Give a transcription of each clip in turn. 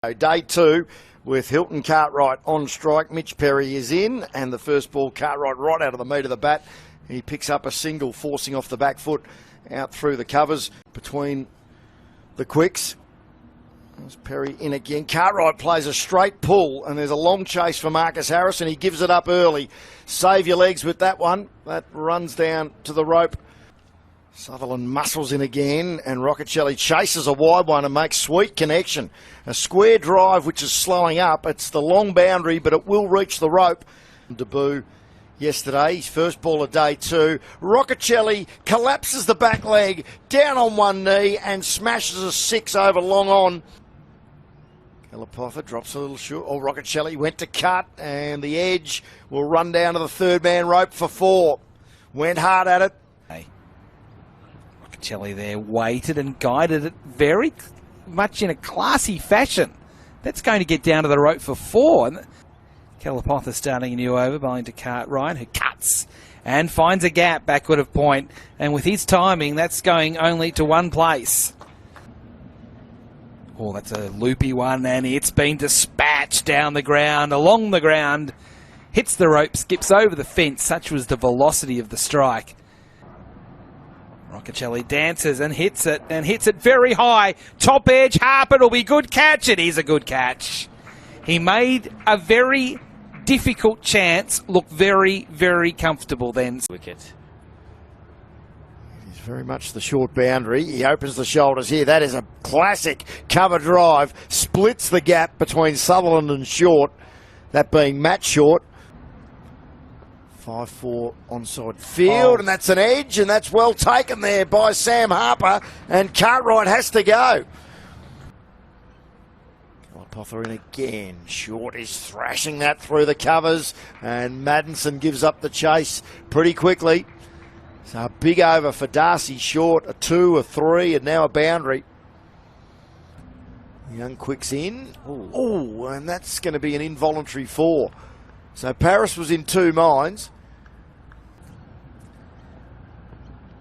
Day two with Hilton Cartwright on strike. Mitch Perry is in, and the first ball, Cartwright right out of the meat of the bat. He picks up a single, forcing off the back foot out through the covers between the quicks. There's Perry in again. Cartwright plays a straight pull, and there's a long chase for Marcus Harris, and he gives it up early. Save your legs with that one. That runs down to the rope. Sutherland muscles in again, and Roccacelli chases a wide one and makes sweet connection. A square drive which is slowing up. It's the long boundary, but it will reach the rope. Debut yesterday, his first ball of day two. Roccacelli collapses the back leg, down on one knee, and smashes a six over long on. Kelapotha drops a little short. Oh, Roccacelli went to cut, and the edge will run down to the third man rope for four. Went hard at it. Roccacelli there waited and guided it very much in a classy fashion. That's going to get down to the rope for four. And Kelapotha starting a new over, bowling to Cartwright, who cuts and finds a gap backward of point. And with his timing, that's going only to one place. Oh, that's a loopy one, and it's been dispatched down the ground, along the ground. Hits the rope, skips over the fence. Such was the velocity of the strike. Roccacelli dances and hits it very high. Top edge, Harper, it'll be good catch. It is a good catch. He made a very difficult chance look very, very comfortable then. Wicket. It is very much the short boundary. He opens the shoulders here. That is a classic cover drive. Splits the gap between Sutherland and Short, that being Matt Short. 5-4 onside field, and that's an edge, and that's well taken there by Sam Harper, and Cartwright has to go. Kelapotha in again. Short is thrashing that through the covers, and Maddinson gives up the chase pretty quickly. So a big over for D'Arcy. Short, a 2, a 3, and now a boundary. Young quicks in. Oh, and that's going to be an involuntary 4. So Paris was in two minds.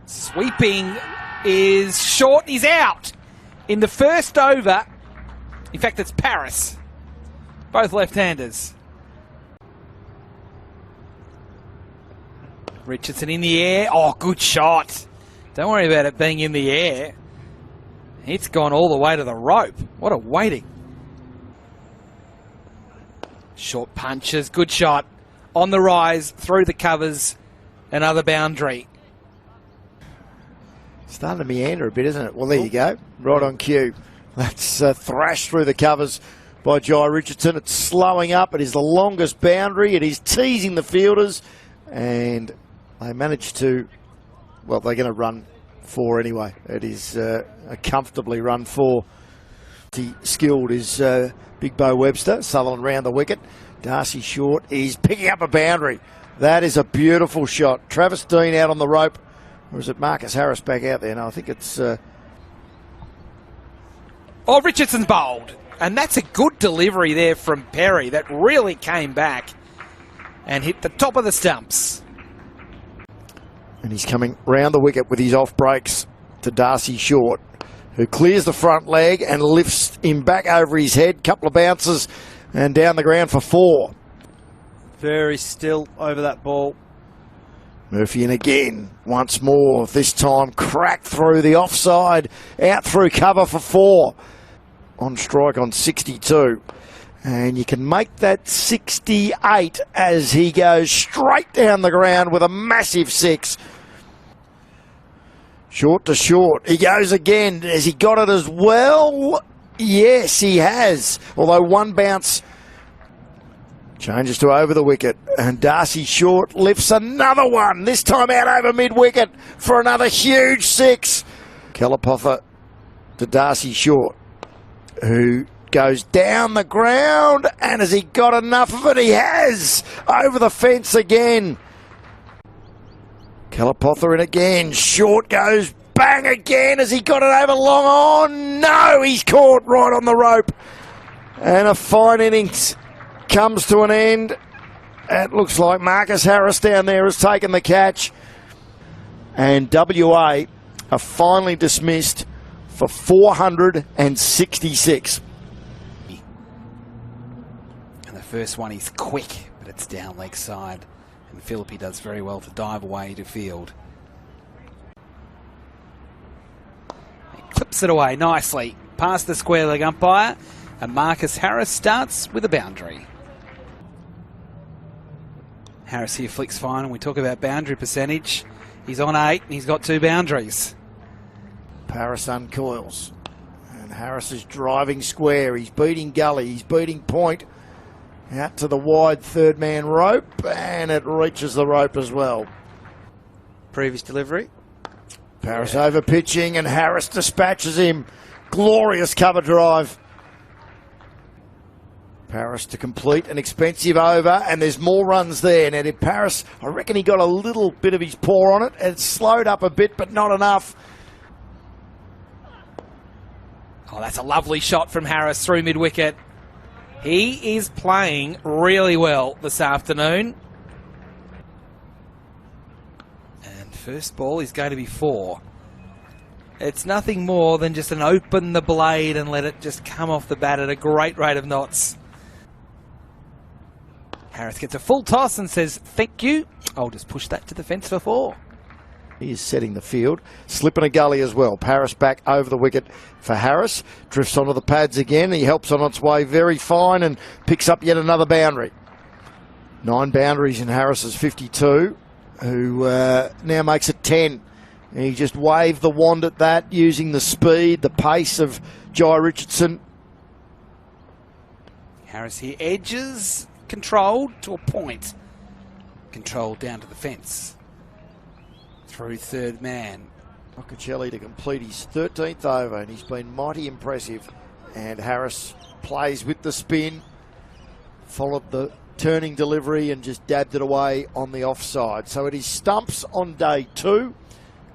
Sweeping is Short. He's out in the first over. In fact, it's Paris. Both left-handers. Richardson in the air. Oh, good shot. Don't worry about it being in the air. It's gone all the way to the rope. What a waiting. Short punches, good shot, on the rise, through the covers, another boundary. Starting to meander a bit, isn't it? Well, there you go, right on cue. That's thrashed through the covers by Jai Richardson. It's slowing up. It is the longest boundary. It is teasing the fielders, and they managed to, well, they're going to run 4 anyway. It is a comfortably run 4. The skilled is Big Bo Webster. Sutherland round the wicket. D'Arcy Short is picking up a boundary. That is a beautiful shot. Travis Dean out on the rope. Or is it Marcus Harris back out there? No, I think it's... Oh, Richardson's bowled. And that's a good delivery there from Perry. That really came back and hit the top of the stumps. And he's coming round the wicket with his off breaks to D'Arcy Short, who clears the front leg and lifts him back over his head. Couple of bounces and down the ground for 4. Very still over that ball. Murphy in again, once more, this time cracked through the offside, out through cover for 4. On strike on 62. And you can make that 68 as he goes straight down the ground with a massive 6. Short to Short. He goes again. Has he got it as well? Yes, he has. Although one bounce changes to over the wicket. And D'Arcy Short lifts another one. This time out over mid-wicket for another huge 6. Kelapotha to D'Arcy Short, who goes down the ground. And has he got enough of it? He has. Over the fence again. Kelapotha in again. Short goes bang again. Has he got it over long on? No, he's caught right on the rope. And a fine innings comes to an end. It looks like Marcus Harris down there has taken the catch. And WA are finally dismissed for 466. And the first one is quick, but it's down leg side. And Philippi does very well to dive away to field. He clips it away nicely past the square leg umpire. And Marcus Harris starts with a boundary. Harris here flicks fine, and we talk about boundary percentage. He's on 8 and he's got 2 boundaries. Paris uncoils. And Harris is driving square. He's beating gully. He's beating point. Out to the wide third man rope, and it reaches the rope as well. Previous delivery. Paris over pitching, and Harris dispatches him. Glorious cover drive. Paris to complete an expensive over, and there's more runs there. Now, did Paris, I reckon he got a little bit of his paw on it. It slowed up a bit, but not enough. Oh, that's a lovely shot from Harris through mid-wicket. He is playing really well this afternoon. And first ball is going to be 4. It's nothing more than just an open the blade and let it just come off the bat at a great rate of knots. Harris gets a full toss and says, thank you. I'll just push that to the fence for 4. He is setting the field, slipping a gully as well. Paris back over the wicket for Harris. Drifts onto the pads again. He helps on its way very fine and picks up yet another boundary. 9 boundaries in Harris's 52, who now makes it 10. He just waved the wand at that, using the speed, the pace of Jai Richardson. Harris here edges, controlled to a point. Controlled down to the fence. Through third man. Roccacelli to complete his 13th over, and he's been mighty impressive. And Harris plays with the spin, followed the turning delivery and just dabbed it away on the offside. So it is stumps on day 2,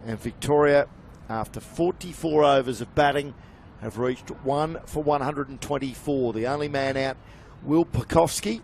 and Victoria, after 44 overs of batting, have reached 1 for 124. The only man out, Will Pekowski,